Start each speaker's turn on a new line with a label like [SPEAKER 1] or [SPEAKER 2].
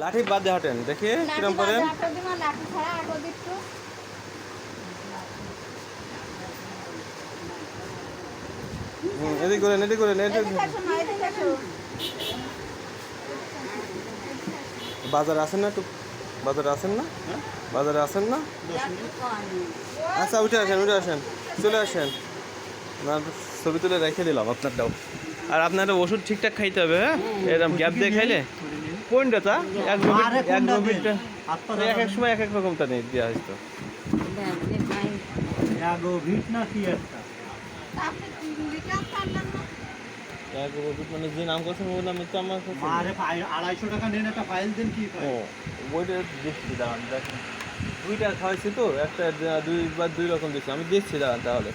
[SPEAKER 1] লাঠি বাদ দিয়ে হাঁটেন দেখি কিরম করেন। এদিক করেন এদিক করেন বাজারে আসেন না একটু, বাজারে আসেন না, বাজারে আসেন না। আচ্ছা উঠে আসেন চলে আসেন। আপনার ছবি তুলে রেখে দিলাম আপনারটাও। আর আপনার ওষুধ ঠিকঠাক খাইতে হবে, হ্যাঁ এরকম গ্যাপ দিয়ে খাইলে কোনটা তা এক রবিটা এক এক সময় এক এক রকমটা নেই দেওয়া হয়তো। মানে যে নাম করছেন ওই নামে তো আমার
[SPEAKER 2] 250 টাকা নেন, একটা ফাইল দেন কি
[SPEAKER 1] ও ওইটা দেখছি দাঁড়ান দেখেন, দুইটা খাওয়াইছি তো একটা দুই রকম দিচ্ছি আমি দেখছি দাঁড়ান তাহলে।